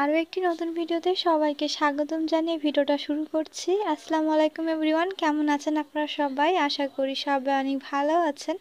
আরও একটি নতুন ভিডিওতে সবাইকে স্বাগতম জানিয়ে ভিডিওটা শুরু করছি। আসসালামু আলাইকুম এভরিওয়ান, কেমন আছেন আপনারা সবাই? আশা করি সবাই অনেক ভালো আছেন।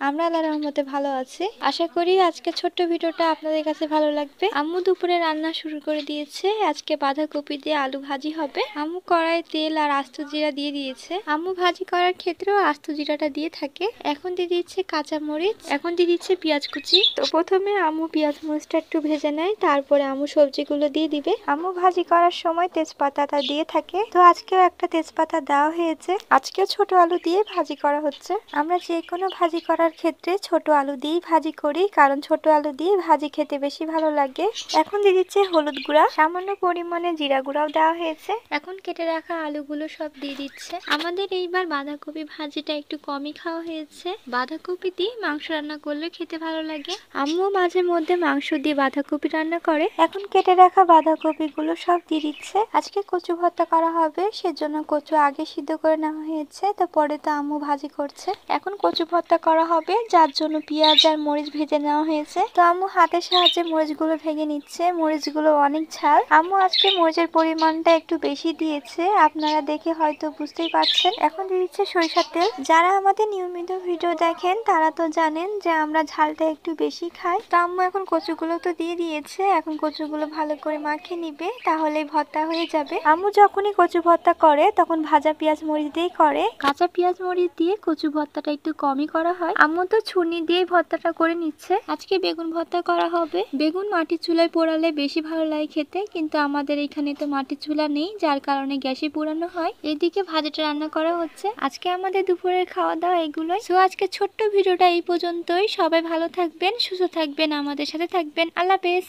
আমরা আল্লাহর রহমতে ভালো আছি। আশা করি আজকে ছোট্ট ভিডিওটা আপনাদের কাছে ভালো লাগবে। আম্মু দুপুরে রান্না শুরু করে দিয়েছে। আজকে বাঁধাকপি দিয়ে আলু ভাজি হবে। আম্মু কড়াই তেল আর আস্ত জিরা দিয়ে দিয়েছে। আম্মু ভাজি করার ক্ষেত্রেও আস্ত জিরাটা দিয়ে থাকে। এখন দিয়ে দিচ্ছে কাঁচা মরিচ, এখন দিয়ে দিচ্ছে পেঁয়াজ কুচি। তো প্রথমে আম্মু পেঁয়াজ মরিচটা একটু ভেজে নেয়, তারপরে আম্মু সবজিগুলো দিয়ে দিবে। আম্মু ভাজি করার সময় তেজপাতাটা দিয়ে থাকে, তো আজকেও একটা তেজপাতা দেওয়া হয়েছে। আজকেও ছোট আলু দিয়ে ভাজি করা হচ্ছে। আমরা যে কোনো ভাজি করার ক্ষেত্রে ছোট আলু দিয়েই ভাজি করি, কারণ ছোট আলু দিয়ে ভাজি খেতে বেশি ভালো লাগে। এখন দিয়ে দিচ্ছে হলুদ গুঁড়া, সামান্য পরিমাণে জিরা গুঁড়াও দেওয়া হয়েছে। এখন কেটে রাখা আলুগুলো সব দিয়ে দিচ্ছে। আমাদের এইবার বাঁধাকপি ভাজিটা একটু কমই খাওয়া হয়েছে। বাঁধাকপি দিয়ে মাংস রান্না করলে খেতে ভালো লাগে। আম্মু মাঝে মধ্যে মাংস দিয়ে বাঁধাকপি রান্না করে। এখন কেটে রাখা বাঁধাকপি গুলো সব দিয়ে দিচ্ছে। আজকে কচু ভর্তা করা হবে, সেজন্য কচু আগে সিদ্ধ করে নেওয়া হয়েছে, তো পরে তো আম্মু ভাজি করছে। এখন কচু ভর্তা করা হবে, যার জন্য পেঁয়াজ আর মরিচ ভেজে নেওয়া হয়েছে। তো আম্মু হাতের সাহায্যে মরিচগুলো ভেঙে নিচ্ছে। মরিচগুলো অনেক ঝাল। আম্মু আজকে মরিচের পরিমাণটা একটু বেশি দিয়েছে, আপনারা দেখে হয়তো বুঝতেই পারছেন। এখন দিয়ে দিচ্ছে সরিষার তেল। যারা আমাদের নিয়মিত ভিডিও দেখেন তারা তো জানেন যে আমরা ঝালটা একটু বেশি খাই। তো আম্মু এখন কচুগুলো তো দিয়ে দিয়েছে, এখন কচুগুলো ভালো করে মাখিয়ে নিবে, তাহলে ভর্তা হয়ে যাবে। আম্মু যখনই কচু ভর্তা করে তখন ভাজা পেঁয়াজ মরিচ দিয়ে করে। কাঁচা পেঁয়াজ মরিচ দিয়ে কচু ভর্তাটা একটু কমই করা হয়। আম্মু তো ছুরি দিয়ে ভর্তাটা করে নিচ্ছে। আজকে বেগুন ভর্তা করা হবে। বেগুন মাটির চুলায় পোড়ালে বেশি ভালো লাগে খেতে, কিন্তু আমাদের এখানে তো মাটির চুলা নেই, যার কারণে গ্যাসে পোড়ানো হয়। এদিকে ভাজিটা রান্না করা হচ্ছে। আজকে আমাদের দুপুরের খাওয়া দাওয়া এগুলোই। সো আজকে ছোট্ট ভিডিওটা এই পর্যন্তই। সবাই ভালো থাকবেন, সুস্থ থাকবেন, আমাদের সাথে থাকবেন। আল্লাহ হাফেজ।